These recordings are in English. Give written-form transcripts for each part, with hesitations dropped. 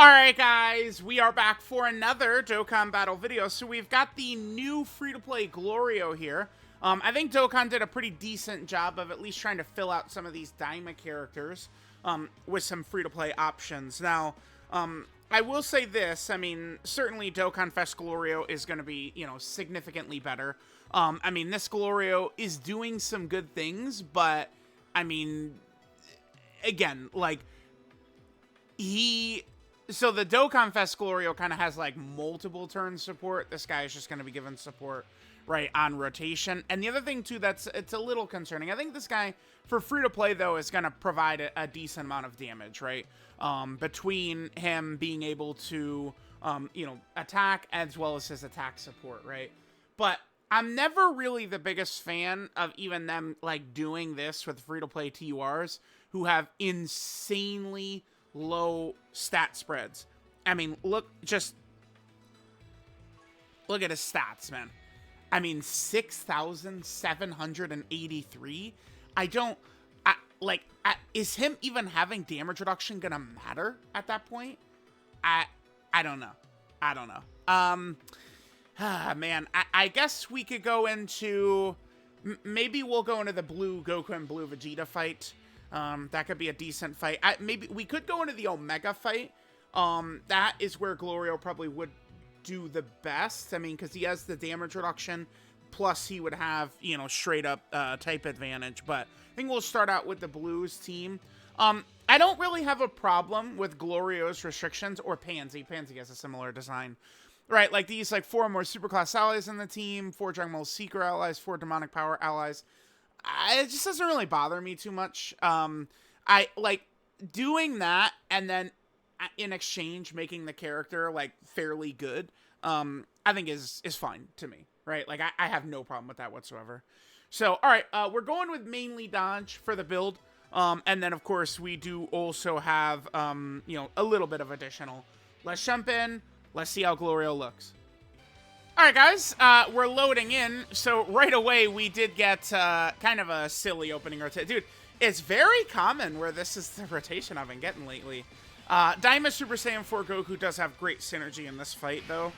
Alright guys, we are back for another Dokkan battle video. So we've got the new free-to-play GLORIO here. I think Dokkan did a pretty decent job of at least trying to fill out some of these Daima characters with some free-to-play options. Now, I will say this, I mean, certainly Dokkan Fest GLORIO is going to be, significantly better. I mean, this GLORIO is doing some good things, but, I mean, again, like, So the Dokkan Fest GLORIO kind of has like multiple turn support. This guy is just going to be given support right on rotation. And the other thing too, it's a little concerning. I think this guy for free to play though is going to provide a decent amount of damage, right? Between him being able to, attack as well as his attack support, right? But I'm never really the biggest fan of even them like doing this with free to play TURs who have insanely low stat spreads. I mean, look at his stats, man. I mean, 6,783. Is him even having damage reduction gonna matter at that point? I don't know. Man, I guess we could go into, maybe we'll go into the blue Goku and blue Vegeta fight. That could be a decent fight. Maybe we could go into the Omega fight. That is where GLORIO probably would do the best. I mean, because he has the damage reduction, plus he would have, straight up type advantage. But I think we'll start out with the Blues team. I don't really have a problem with GLORIO's restrictions or Pansy. Pansy has a similar design. Right, like these, like 4 more Superclass allies in the team, 4 Dragon Ball Seeker allies, 4 Demonic Power allies. It just doesn't really bother me too much. I like doing that and then in exchange making the character like fairly good. I think is fine to me, right? Like I have no problem with that whatsoever. So, all right, we're going with mainly dodge for the build. And then of course we do also have, a little bit of additional. Let's jump in. Let's see how GLORIO looks. Alright guys, we're loading in, so right away we did get kind of a silly opening rotation. Dude, it's very common where this is the rotation I've been getting lately. Daima Super Saiyan 4 Goku does have great synergy in this fight though.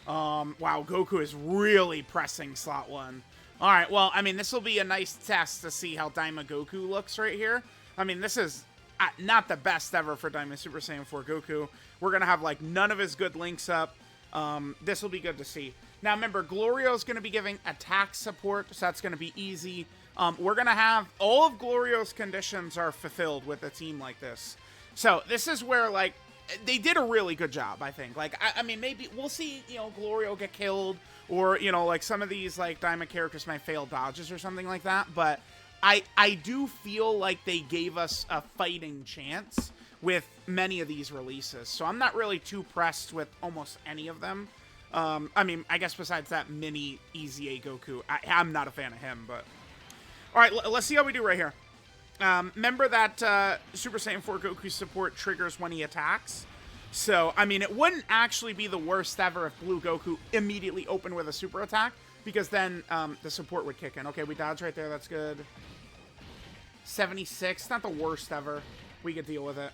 Wow, Goku is really pressing slot 1. Alright, well, I mean, this will be a nice test to see how Daima Goku looks right here. I mean, this is not the best ever for Daima Super Saiyan 4 Goku. We're going to have like none of his good links up. This will be good to see. Now, remember, GLORIO is going to be giving attack support, so that's going to be easy. We're going to have all of GLORIO's conditions are fulfilled with a team like this. So this is where, like, they did a really good job, I think. Like, I mean, maybe we'll see, GLORIO get killed, or, like, some of these, like, Daima characters might fail dodges or something like that. But I do feel like they gave us a fighting chance with many of these releases. So I'm not really too pressed with almost any of them. I mean, I guess besides that mini EZA Goku, I'm not a fan of him, but... Alright, let's see how we do right here. Remember that Super Saiyan 4 Goku support triggers when he attacks. So, I mean, it wouldn't actually be the worst ever if Blue Goku immediately opened with a super attack, because then the support would kick in. Okay, we dodge right there, that's good. 76, not the worst ever. We could deal with it.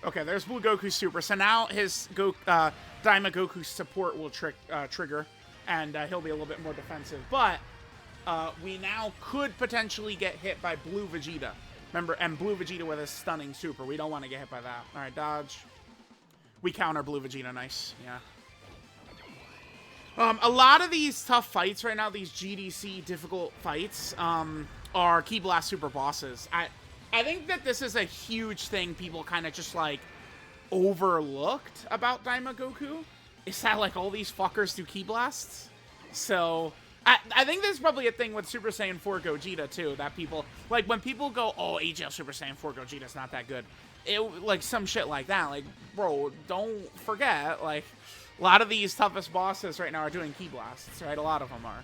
Okay, there's Blue Goku Super. So now his Daima Goku support will trigger, and he'll be a little bit more defensive. But we now could potentially get hit by Blue Vegeta. Remember, and Blue Vegeta with a stunning super. We don't want to get hit by that. All right, dodge. We counter Blue Vegeta. Nice. Yeah. A lot of these tough fights right now, these GDC difficult fights, are Ki Blast Super bosses. I think that this is a huge thing people kind of just, like, overlooked about Daima Goku. Is that, like, all these fuckers do Ki Blasts? So, I think there's probably a thing with Super Saiyan 4 Gogeta, too, that people... Like, when people go, oh, AGL Super Saiyan 4 Gogeta's not that good. Like, some shit like that. Like, bro, don't forget, like, a lot of these toughest bosses right now are doing Ki Blasts, right? A lot of them are.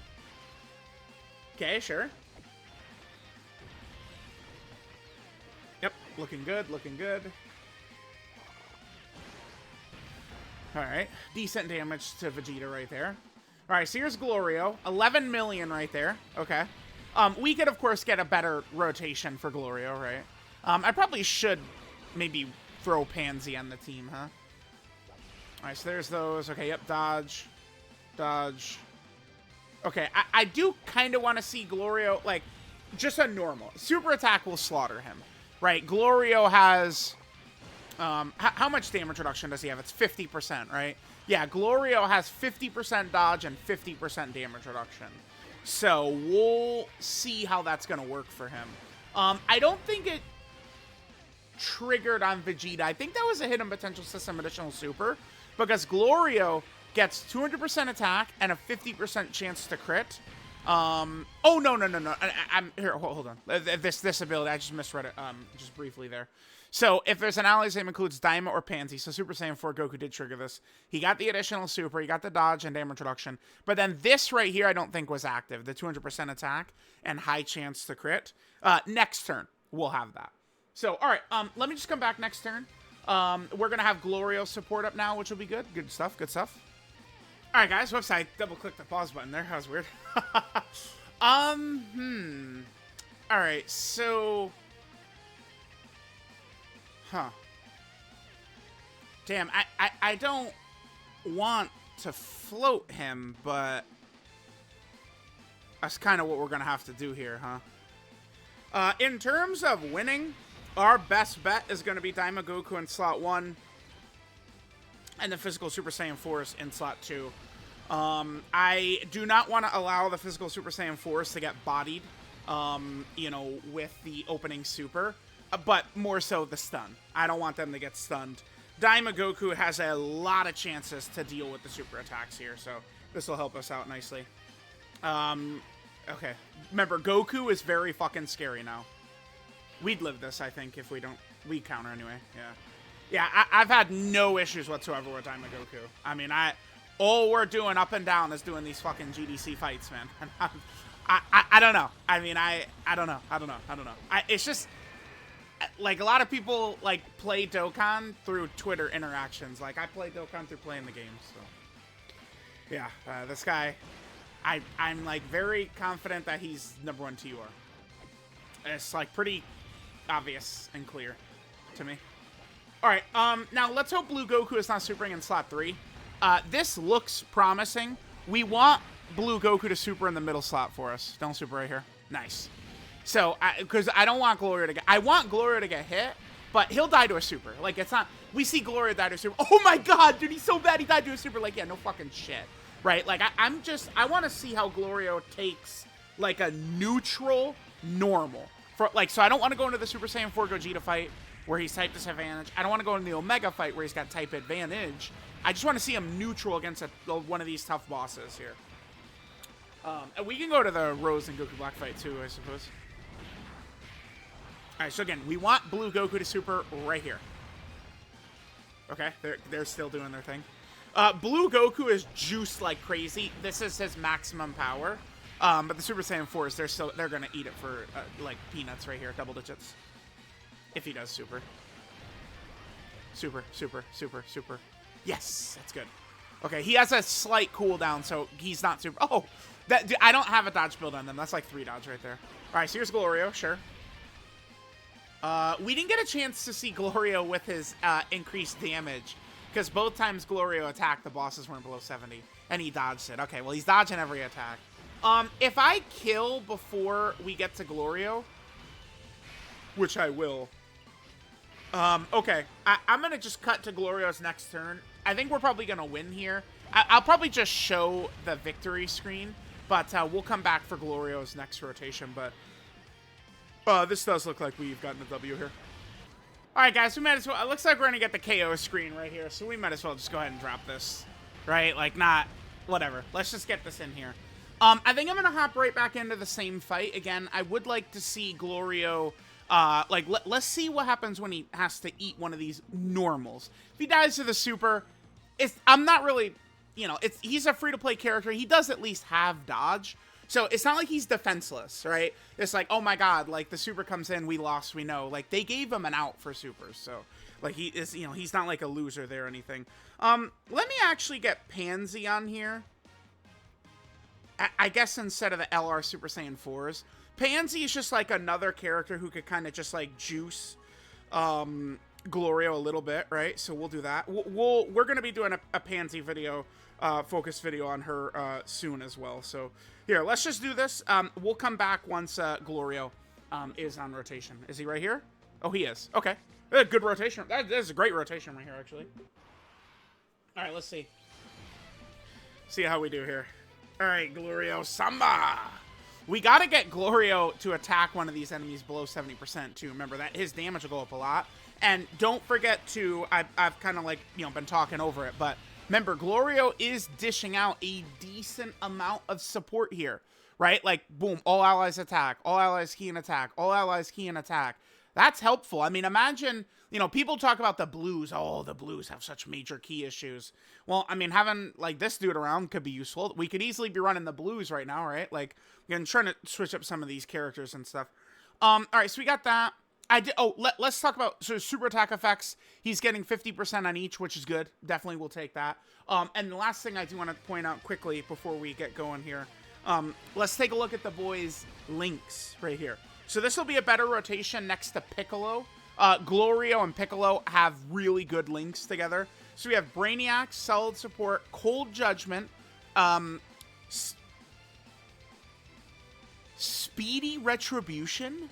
Okay, sure. Yep, looking good, looking good. Alright, decent damage to Vegeta right there. Alright, so here's GLORIO. 11 million right there. Okay. We could, of course, get a better rotation for GLORIO, right? I probably should maybe throw Pansy on the team, huh? Alright, so there's those. Okay, yep, dodge. Dodge. Okay, I do kind of want to see Glorio, like, just a normal. Super attack will slaughter him, right? Glorio has, how much damage reduction does he have? It's 50%, right? Yeah, Glorio has 50% dodge and 50% damage reduction. So we'll see how that's going to work for him. I don't think it triggered on Vegeta. I think that was a hidden potential system additional super, because Glorio gets 200% attack and a 50% chance to crit. Oh, no. I'm here. Hold on. This ability, I just misread it just briefly there. So if there's an ally's name includes Daima or Pansy, so Super Saiyan 4 Goku did trigger this. He got the additional super, he got the dodge and damage reduction. But then this right here I don't think was active. The 200% attack and high chance to crit. Next turn, we'll have that. So, alright, let me just come back next turn. We're going to have Glorio support up now, which will be good. Good stuff, good stuff. Alright, guys, whoops, I double-clicked the pause button there. That was weird. Alright, so... Huh. Damn, I don't want to float him, but... That's kind of what we're going to have to do here, huh? In terms of winning, our best bet is going to be Daima Goku in slot 1. And the physical Super Saiyan 4s in slot 2. I do not want to allow the physical Super Saiyan 4s to get bodied, you know, with the opening super. But more so the stun. I don't want them to get stunned. Daima Goku has a lot of chances to deal with the super attacks here, so this will help us out nicely. Okay. Remember, Goku is very fucking scary now. We'd live this, I think, if we don't... We counter anyway, yeah. Yeah, I've had no issues whatsoever with Daima Goku. I mean, all we're doing up and down is doing these fucking GDC fights, man. I don't know. I mean, I don't know. It's just... Like, a lot of people, like, play Dokkan through Twitter interactions. Like, I play Dokkan through playing the game, so... Yeah, this guy... I'm, like, very confident that he's #1 TUR. It's, like, pretty obvious and clear to me. Alright, now let's hope Blue Goku is not supering in slot 3. This looks promising. We want Blue Goku to super in the middle slot for us. Don't super right here. Nice. So, because I don't want Glorio to get... I want Glorio to get hit, but he'll die to a super. Like, it's not... We see Glorio die to a super. Oh my god, dude, he's so bad he died to a super. Like, yeah, no fucking shit. Right? Like, I want to see how Glorio takes, like, a neutral normal. So I don't want to go into the Super Saiyan 4 Gogeta fight where he's type disadvantage. I don't want to go into the Omega fight where he's got type advantage. I just want to see him neutral against one of these tough bosses here. And we can go to the Rose and Goku Black fight too, I suppose. Alright, so again, we want Blue Goku to super right here. Okay, they're still doing their thing. Blue Goku is juiced like crazy. This is his maximum power. But the Super Saiyan 4s, they're gonna eat it for like peanuts right here, double digits. If he does super. Super. Yes, that's good. Okay, he has a slight cooldown, so he's not super. Oh, I don't have a dodge build on them. That's like 3 dodge right there. All right, so here's Glorio, sure. We didn't get a chance to see Glorio with his increased damage because both times Glorio attacked, the bosses weren't below 70, and he dodged it. Okay, well, he's dodging every attack. If I kill before we get to Glorio, which I will, okay, I'm going to just cut to Glorio's next turn. I think we're probably going to win here. I'll probably just show the victory screen, but we'll come back for Glorio's next rotation, but this does look like we've gotten a W here. Alright, guys, we might as well... It looks like we're going to get the KO screen right here, so we might as well just go ahead and drop this. Right? Like, not... Whatever. Let's just get this in here. I think I'm going to hop right back into the same fight. Again, I would like to see Glorio... let's see what happens when he has to eat one of these normals. If he dies to the super... I'm not really... You know, he's a free-to-play character. He does at least have dodge. So it's not like he's defenseless, right? It's like, oh my god, like the super comes in, we lost, we know. Like they gave him an out for supers, so like he is, you know, he's not like a loser there or anything. Let me actually get Pansy on here. I guess instead of the LR Super Saiyan 4s, Pansy is just like another character who could kind of just like juice Glorio a little bit, right? So we'll do that. We're going to be doing a Pansy video, focus video on her soon as well. So here, let's just do this. We'll come back once Glorio is on rotation. Is he right here? Oh, he is. Okay. Good rotation. That is a great rotation right here, actually. All right, let's see. See how we do here. All right, Glorio Samba. We got to get Glorio to attack one of these enemies below 70% too. Remember that his damage will go up a lot. And don't forget to, I've kind of like, been talking over it, but remember, Glorio is dishing out a decent amount of support here, right? Like, boom, all allies attack, all allies key and attack, all allies key and attack. That's helpful. I mean, imagine, people talk about the blues. Oh, the blues have such major key issues. Well, I mean, having, like, this dude around could be useful. We could easily be running the blues right now, right? Like, I'm trying to switch up some of these characters and stuff. All right, so we got that. Let's talk about super attack effects. He's getting 50% on each, which is good. Definitely will take that. And the last thing I do want to point out quickly before we get going here, let's take a look at the boys' links right here. So this will be a better rotation next to Piccolo. Glorio and Piccolo have really good links together. So we have Brainiac, Solid Support, Cold Judgment, Speedy Retribution,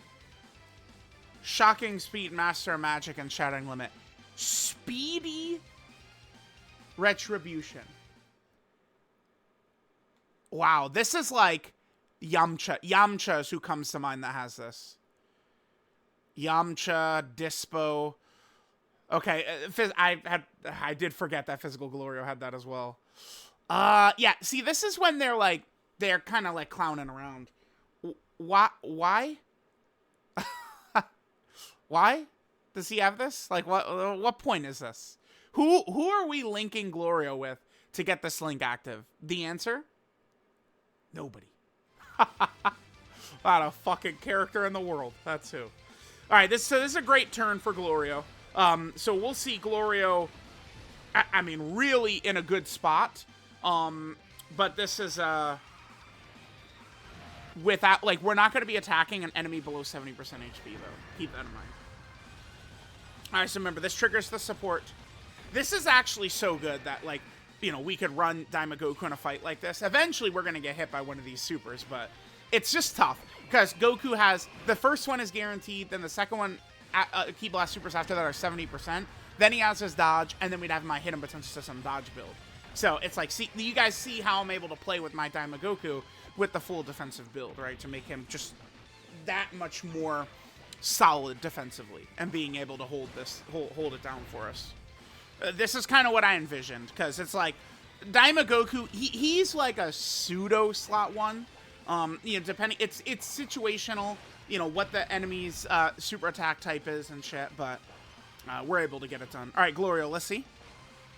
Shocking Speed, Master of Magic, and Shattering Limit. Speedy Retribution. Wow, this is like Yamcha. Yamcha is who comes to mind that has this. Yamcha, Dispo. Okay, I did forget that Physical Glorio had that as well. Yeah, see, this is when they're kind of like clowning around. Why? Why does he have this? Like, what point is this? Who are we linking Glorio with to get this link active? The answer? Nobody. Not a fucking character in the world. That's who. All right, this is a great turn for Glorio. So we'll see Glorio, I mean, really in a good spot. But this is without, like, we're not going to be attacking an enemy below 70% HP, though. Keep that in mind. All right, so remember, this triggers the support. This is actually so good that, like, we could run Goku in a fight like this. Eventually, we're going to get hit by one of these supers, but it's just tough. Because Goku has, the first one is guaranteed, then the second one, Ki Blast supers after that are 70%. Then he has his dodge, and then we'd have my Hidden Potential System dodge build. So it's like, see, you guys see how I'm able to play with my Goku with the full defensive build, right? To make him just that much more solid defensively and being able to hold it down for us. This is kind of what I envisioned, because it's like Goku, he's like a pseudo slot 1. Depending, it's situational, what the enemy's super attack type is and shit, but we're able to get it done. All right, Glorio, let's see.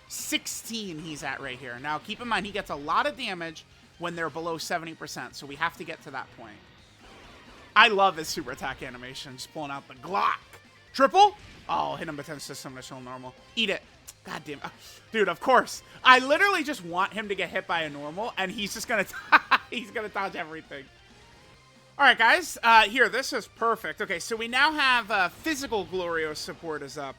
16 he's at right here. Now, keep in mind, he gets a lot of damage when they're below 70%, so we have to get to that point. I love his super attack animation, just pulling out the Glock. Triple? Oh, hit him potential system initial normal. Eat it. God damn. Dude, of course. I literally just want him to get hit by a normal, and he's just going to he's going to dodge everything. All right, guys. Here, this is perfect. Okay, so we now have Physical Glorio support is up.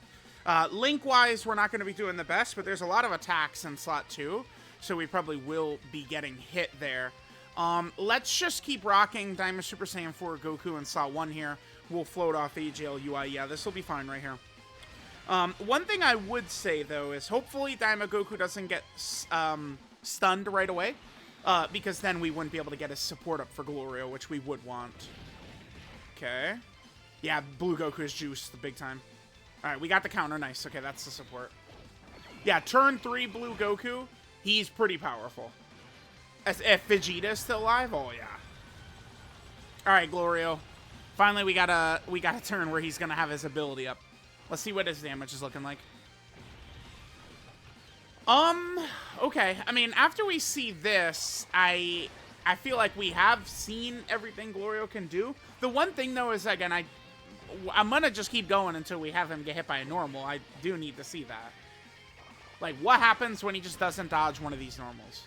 Link-wise, we're not going to be doing the best, but there's a lot of attacks in slot 2, so we probably will be getting hit there. Let's just keep rocking Diamond Super Saiyan 4 Goku in slot 1 here. We'll float off AGL UI. Yeah, this will be fine right here. One thing I would say, though, is hopefully Diamond Goku doesn't get stunned right away, because then we wouldn't be able to get his support up for Glorio, which we would want. Okay. Yeah, Blue Goku is juiced the big time. All right, we got the counter. Nice. Okay, that's the support. Yeah, turn 3 Blue Goku, he's pretty powerful. If Vegeta is still alive, oh yeah. All right, Glorio. Finally, we got a turn where he's gonna have his ability up. Let's see what his damage is looking like. Okay. I mean, after we see this, I feel like we have seen everything Glorio can do. The one thing though is, again, I'm gonna just keep going until we have him get hit by a normal. I do need to see that. Like, what happens when he just doesn't dodge one of these normals?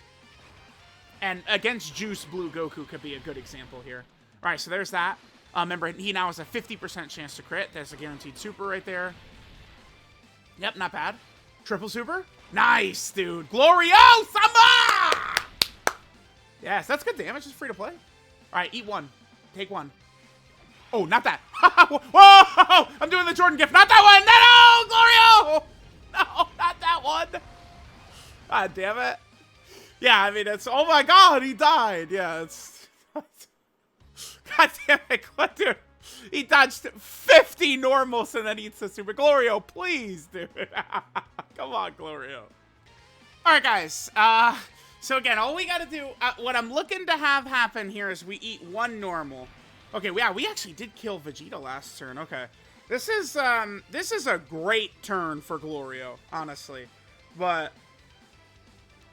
And against Juice, Blue Goku could be a good example here. All right, so there's that. Remember, he now has a 50% chance to crit. There's a guaranteed super right there. Yep, not bad. Triple super. Nice, dude. GLORIO Sama! Yes, that's good damage. It's free to play. All right, eat one. Take one. Oh, not that. Whoa! I'm doing the Jordan gift. Not that one. No, GLORIO! No, not that one. God damn it. Yeah, I mean, it's... Oh, my God. He died. Yeah, it's... God damn it, dude. He dodged 50 normals and then eats the super. GLORIO, please, dude. Come on, GLORIO. All right, guys. So again, all we gotta do, what I'm looking to have happen here is we eat one normal. Okay, yeah, we actually did kill Vegeta last turn. Okay, this is a great turn for GLORIO, honestly. But,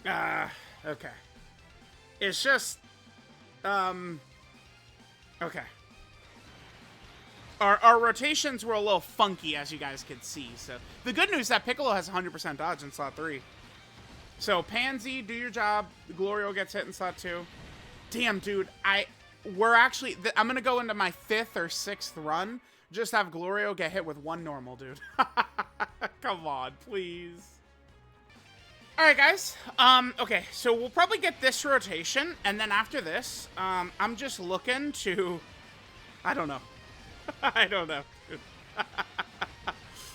okay. It's just, okay. Our rotations were a little funky, as you guys could see. So the good news is that Piccolo has 100% dodge in slot 3. So Pansy, do your job. GLORIO gets hit in slot 2. Damn, dude, I'm gonna go into my 5th or 6th run. Just have GLORIO get hit with one normal, dude. Come on, please. All right, guys. Okay, so we'll probably get this rotation, and then after this, I'm just looking to, I don't know. I don't know.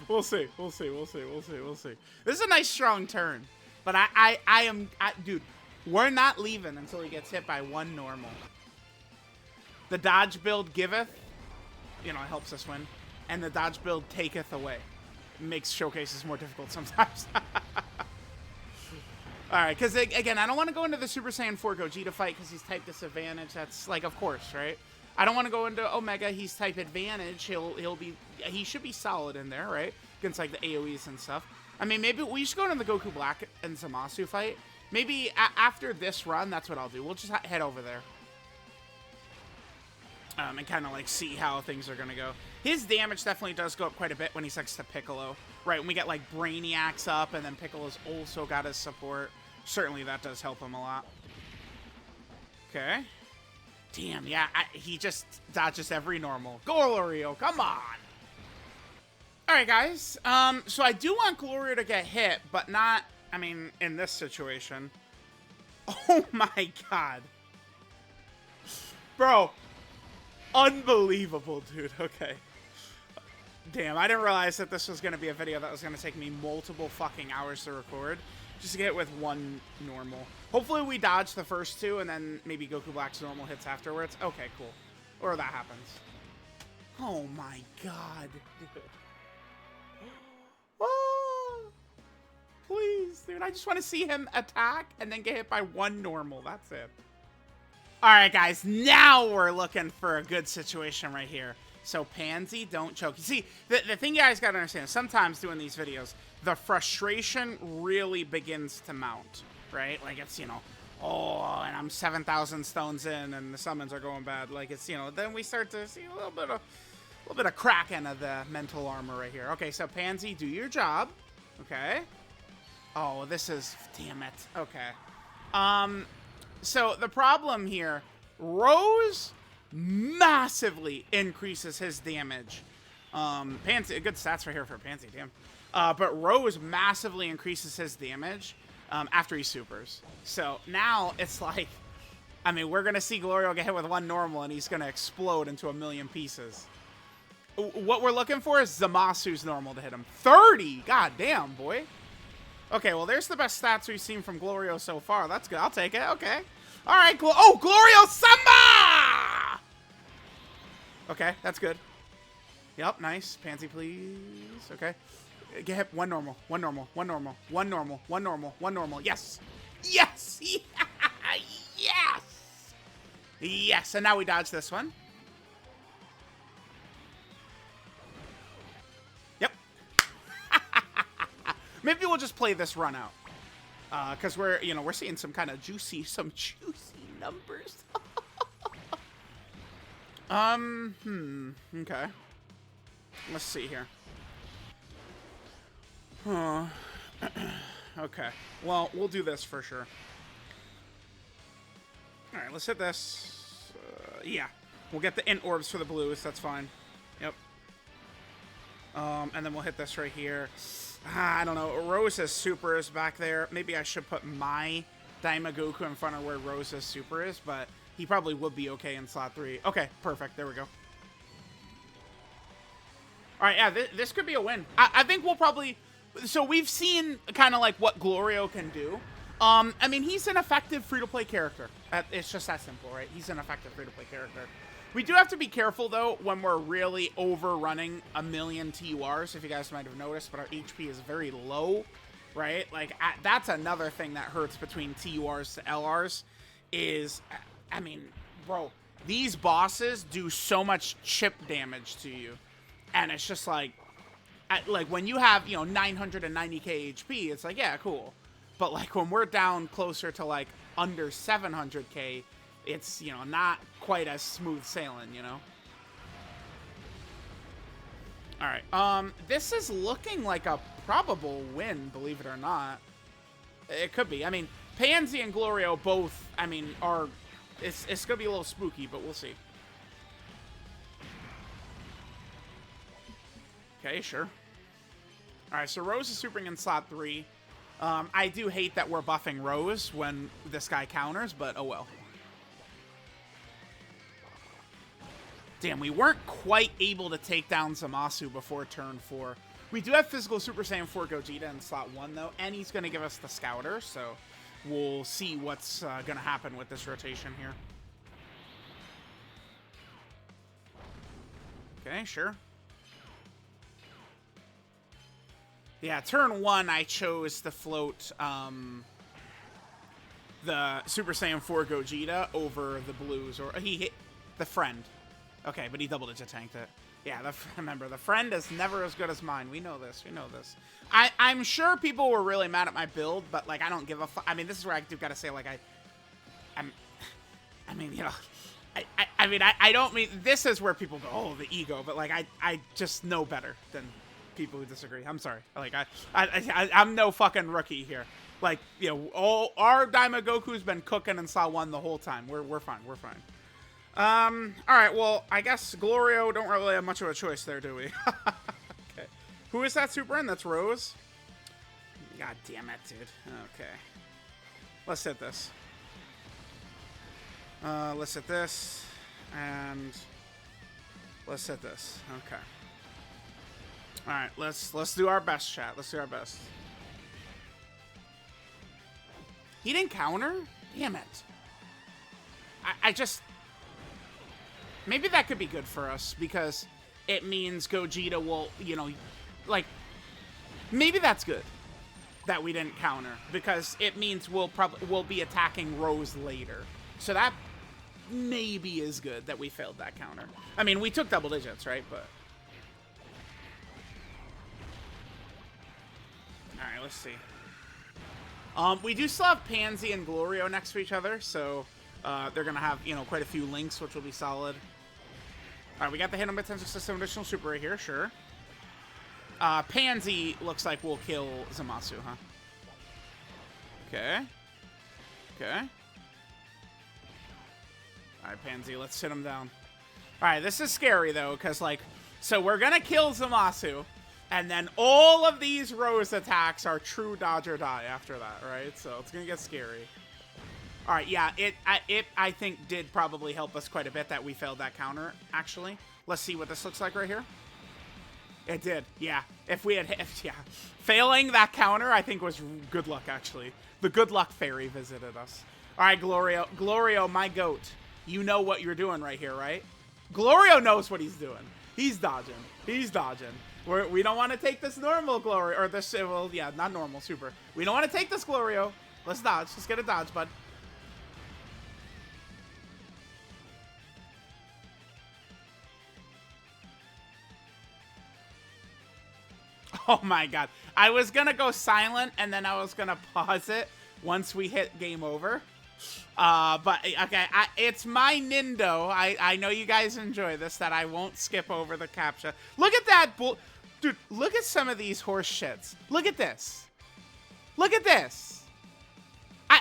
We'll see. We'll see. We'll see. We'll see. We'll see. This is a nice, strong turn. But dude, we're not leaving until he gets hit by one normal. The dodge build giveth, it helps us win. And the dodge build taketh away. It makes showcases more difficult sometimes. Alright, because again, I don't want to go into the Super Saiyan 4 Gogeta fight because he's type disadvantage. That's, like, of course, right? I don't want to go into Omega. He's type advantage. He should be solid in there, right? Against, like, the AoEs and stuff. I mean, maybe we should go into the Goku Black and Zamasu fight. Maybe after this run, that's what I'll do. We'll just head over there. And kind of, like, see how things are going to go. His damage definitely does go up quite a bit when he's next to Piccolo. Right, when we get, like, Brainiacs up, and then Piccolo's also got his support. Certainly that does help him a lot. Okay. Damn, yeah, he just dodges every normal. GLORIO, come on! Alright, guys. So I do want GLORIO to get hit, but not, I mean, in this situation. Oh my god. Bro. Unbelievable, dude. Okay. Damn, I didn't realize that this was going to be a video that was going to take me multiple fucking hours to record. Just to get it with one normal. Hopefully we dodge the first two, and then maybe Goku Black's normal hits afterwards. Okay, cool. Or that happens. Oh my god, dude. Oh, please, dude. I just want to see him attack and then get hit by one normal. That's it. Alright, guys. Now we're looking for a good situation right here. So, Pansy, don't choke. You see, the thing you guys gotta understand, sometimes doing these videos, the frustration really begins to mount, right? Like, it's, oh, and I'm 7,000 stones in, and the summons are going bad. Like, it's, then we start to see a little bit of cracking of the mental armor right here. Okay, so Pansy, do your job. Okay. Oh, this is, damn it. Okay. So the problem here, Rose massively increases his damage. Pansy, good stats right here for Pansy, damn. But Rose massively increases his damage after he supers. So now it's like, I mean, we're going to see GLORIO get hit with one normal and he's going to explode into a million pieces. What we're looking for is Zamasu's normal to hit him. 30! God damn, boy. Okay, well, there's the best stats we've seen from GLORIO so far. That's good. I'll take it. Okay. All right, cool. Oh, GLORIO Samba! Okay, that's good. Yep, nice. Pansy, please. Okay. Get hit. One normal. One normal. One normal. One normal. One normal. One normal. Yes. Yes! Yes! Yes, and now we dodge this one. Yep. Maybe we'll just play this run out. Because we're seeing some kind of juicy numbers. Okay. Let's see here. Okay. Well, we'll do this for sure. Alright, let's hit this. Yeah. We'll get the int orbs for the blues. That's fine. Yep. And then we'll hit this right here. I don't know. Rose's super is back there. Maybe I should put my Daimagoku in front of where Rose's super is, but he probably would be okay in slot 3. Okay, perfect. There we go. All right, yeah, this could be a win. I think we'll probably... So we've seen kind of like what GLORIO can do. I mean, he's an effective free-to-play character. It's just that simple, right? He's an effective free-to-play character. We do have to be careful, though, when we're really overrunning a million TURs, if you guys might have noticed, but our HP is very low, right? Like, that's another thing that hurts between TURs to LRs is, I mean, bro, these bosses do so much chip damage to you, and it's just like when you have, you know, 990k HP, it's like, yeah, cool. But, like, when we're down closer to, like, under 700k, it's, you know, not quite as smooth sailing, you know? All right. This is looking like a probable win, believe it or not. It could be. I mean, Pansy and GLORIO both, I mean, are... It's going to be a little spooky, but we'll see. Okay, sure. All right, so Rose is supering in slot 3. I do hate that we're buffing Rose when this guy counters, but oh well. Damn, we weren't quite able to take down Zamasu before turn 4. We do have physical Super Saiyan 4 Gogeta in slot 1, though, and he's going to give us the Scouter, so we'll see what's going to happen with this rotation here. Okay, sure. Yeah, turn 1, I chose to float the Super Saiyan 4 Gogeta over the blues, or he hit the friend. Okay, but he double-digit tanked it. Yeah, remember, the friend is never as good as mine. We know this. We know this. I'm sure people were really mad at my build, but, like, I don't give a fuck. I mean, this is where I do gotta say, like, I mean, you know, I mean, I don't mean, this is where people go, oh, the ego, but, like, I just know better than people who disagree. I'm sorry. Like, I'm no fucking rookie here. Like, you know, all our Daimagoku's been cooking in slot 1 the whole time. We're fine. We're fine. All right, well, I guess GLORIO don't really have much of a choice there, do we? Okay. Who is that super in? That's Rose? God damn it, dude. Okay. Let's hit this. Let's hit this. And let's hit this. Okay. All right, let's do our best, chat. Let's do our best. He didn't counter? Damn it. I just... Maybe that could be good for us, because it means Gogeta will, you know, like, maybe that's good that we didn't counter, because it means we'll be attacking Rose later. So that maybe is good that we failed that counter. I mean, we took double digits, right? But all right, let's see. We do still have Pansy and GLORIO next to each other, so they're gonna have, you know, quite a few links, which will be solid. All right, we got the hit on potential system additional super right here, sure. Pansy looks like we'll kill Zamasu, huh? Okay. Okay. All right, Pansy, let's sit him down. All right, this is scary, though, because, like, so we're going to kill Zamasu, and then all of these Rose attacks are true dodge or die after that, right? So it's going to get scary. All right, yeah, I think did probably help us quite a bit that we failed that counter, actually. Let's see what this looks like right here. It did, yeah. If we had, yeah. Failing that counter, I think, was good luck, actually. The good luck fairy visited us. All right, GLORIO, my goat. You know what you're doing right here, right? GLORIO knows what he's doing. He's dodging. He's dodging. We don't want to take this normal GLORIO, or this, well, yeah, not normal, super. We don't want to take this GLORIO. Let's dodge. Let's get a dodge, bud. Oh my god. I was going to go silent, and then I was going to pause it once we hit game over. But, okay, it's my Nindo. I know you guys enjoy this, that I won't skip over the captcha. Look at that dude, look at some of these horse shits. Look at this. Look at this.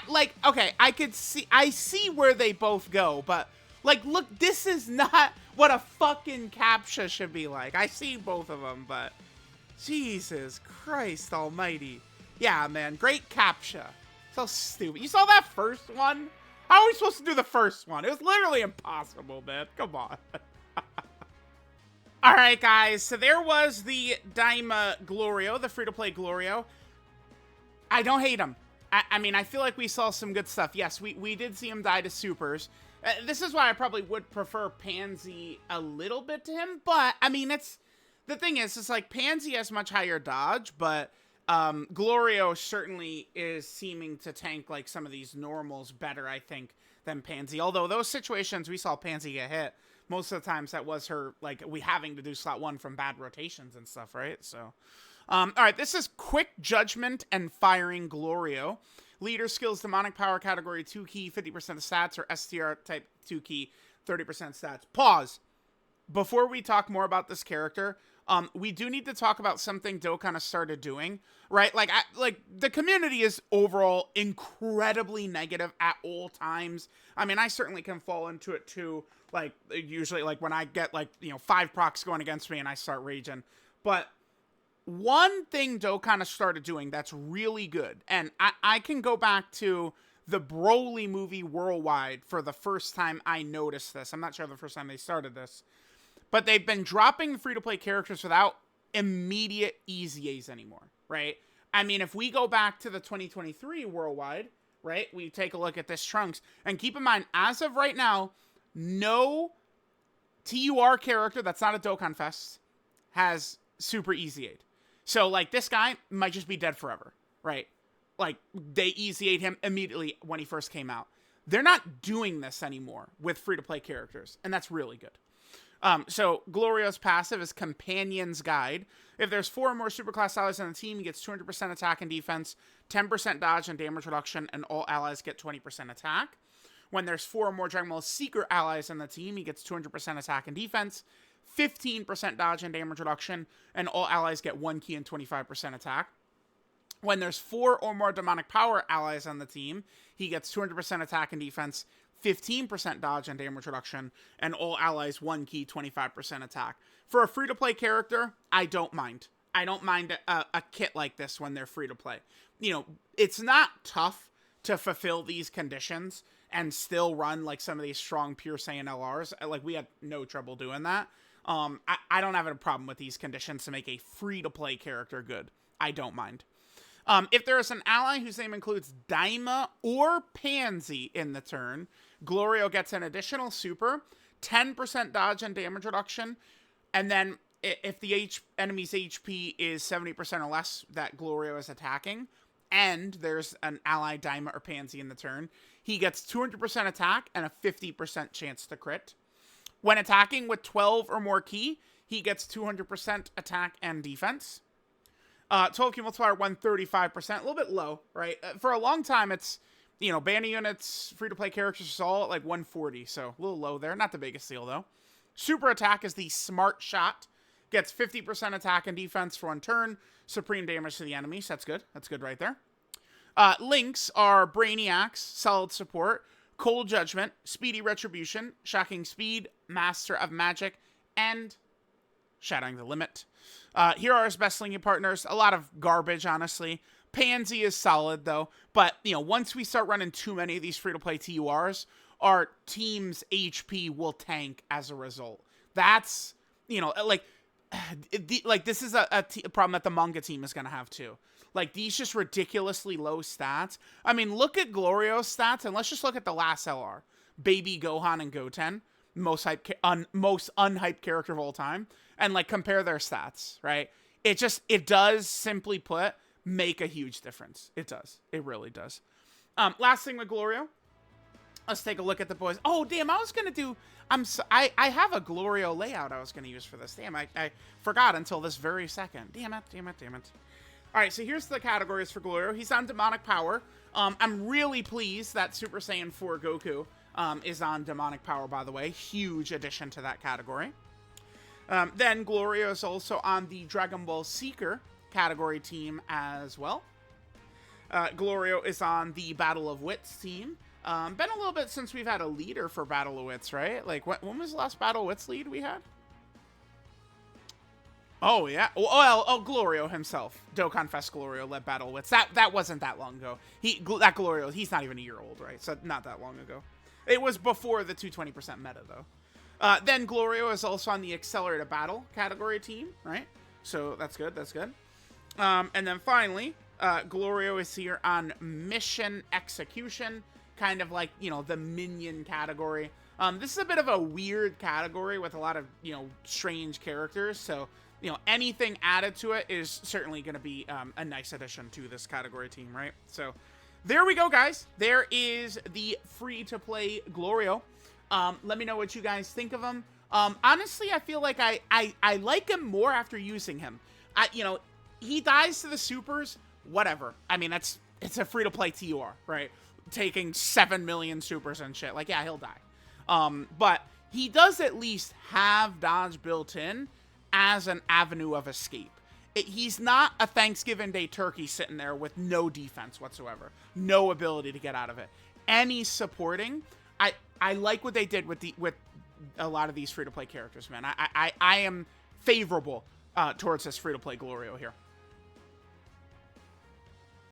Like, okay, I see where they both go, but, like, look, this is not what a fucking captcha should be like. I see both of them, but... Jesus Christ almighty. Yeah, man, great captcha. So stupid. You saw that first one? How are we supposed to do the first one? It was literally impossible, man. Come on. All right, guys. So there was the Daima GLORIO, the free-to-play GLORIO. I don't hate him. I mean, I feel like we saw some good stuff. Yes, we did see him die to supers. This is why I probably would prefer Pansy a little bit to him. But, I mean, the thing is, it's like Pansy has much higher dodge, but GLORIO certainly is seeming to tank like some of these normals better, I think, than Pansy. Although those situations we saw Pansy get hit, most of the times that was her, like, we having to do slot 1 from bad rotations and stuff, right? So... all right, this is Quick Judgment and Firing GLORIO. Leader skills, demonic power category 2 key, 50% of stats, or STR type 2 key, 30% stats. Pause. Before we talk more about this character, we do need to talk about something Dokkan has started doing, right? Like, the community is overall incredibly negative at all times. I mean, I certainly can fall into it too. Like, usually, like, when I get, like, 5 procs going against me and I start raging. But... one thing Dokkan has started doing that's really good, and I can go back to the Broly movie Worldwide for the first time I noticed this. I'm not sure the first time they started this. But they've been dropping free-to-play characters without immediate EZAs anymore, right? I mean, if we go back to the 2023 Worldwide, right, we take a look at this Trunks, and keep in mind, as of right now, no TUR character that's not a Dokkan Fest has super EZA'd. So, like, this guy might just be dead forever, right? Like, they EZA'd him immediately when he first came out. They're not doing this anymore with free-to-play characters, and that's really good. So, GLORIO's passive is Companion's Guide. If there's 4 or more superclass allies on the team, he gets 200% attack and defense, 10% dodge and damage reduction, and all allies get 20% attack. When there's 4 or more Dragon Ball Seeker allies on the team, he gets 200% attack and defense, 15% dodge and damage reduction, and all allies get 1 key and 25% attack. When there's 4 or more demonic power allies on the team, he gets 200% attack and defense, 15% dodge and damage reduction, and all allies 1 key, 25% attack. For a free-to-play character, I don't mind. I don't mind a kit like this when they're free-to-play. It's not tough to fulfill these conditions and still run like some of these strong Pure Saiyan LRs. Like, we had no trouble doing that. I don't have a problem with these conditions to make a free-to-play character good. I don't mind. If there is an ally whose name includes Daima or Pansy in the turn, GLORIO gets an additional super, 10% dodge and damage reduction, and then if the enemy's HP is 70% or less that GLORIO is attacking, and there's an ally Daima or Pansy in the turn, he gets 200% attack and a 50% chance to crit. When attacking with 12 or more ki, he gets 200% attack and defense. Total key multiplier 135%, a little bit low, right? For a long time, it's, banner units, free-to-play characters are all at like 140, so a little low there. Not the biggest deal, though. Super attack is the Smart Shot. Gets 50% attack and defense for 1 turn. Supreme damage to the enemy, so that's good. That's good right there. Links are Brainiacs, Solid Support, Cold Judgment, Speedy Retribution, Shocking Speed, Master of Magic, and Shattering the Limit. Here are his best linking partners. A lot of garbage, honestly. Pansy is solid, though. But, once we start running too many of these free-to-play TURs, our team's HP will tank as a result. That's, this is a problem that the manga team is going to have, too. Like, these just ridiculously low stats. I mean, look at GLORIO's stats, and let's just look at the last LR. Baby Gohan and Goten, most unhyped character of all time, and, compare their stats, right? It does, simply put, make a huge difference. It does. It really does. Last thing with GLORIO. Let's take a look at the boys. Oh, damn, I was going to do... I have a GLORIO layout I was going to use for this. Damn, I forgot until this very second. Damn it. All right, so here's the categories for GLORIO. He's on Demonic Power. I'm really pleased that Super Saiyan 4 Goku is on Demonic Power, by the way. Huge addition to that category. Then GLORIO is also on the Dragon Ball Seeker category team as well. GLORIO is on the Battle of Wits team. Been a little bit since we've had a leader for Battle of Wits, right? Like, when was the last Battle of Wits lead we had? Oh, yeah. Well, Glorio himself. Dokkan Fest Glorio led Battle Wits. That wasn't that long ago. That Glorio, he's not even a year old, right? So not that long ago. It was before the 220% meta, though. Then Glorio is also on the Accelerated Battle category team, right? So that's good, that's good. And then finally, Glorio is here on Mission Execution, kind of like, you know, the minion category. This is a bit of a weird category with a lot of, you know, strange characters, so, you know, anything added to it is certainly going to be a nice addition to this category team, right? So there we go, guys. There is the free-to-play Glorio. Let me know what you guys think of him. Honestly, I feel like I like him more after using him. You know, he dies to the supers, whatever. I mean, it's a free-to-play TUR, right? Taking 7 million supers and shit. Like, yeah, he'll die. But he does at least have dodge built in as an avenue of escape. He's not a Thanksgiving Day turkey sitting there with no defense whatsoever. No ability to get out of it. Any supporting. I like what they did with a lot of these free-to-play characters, man. I am favorable towards this free-to-play Glorio here.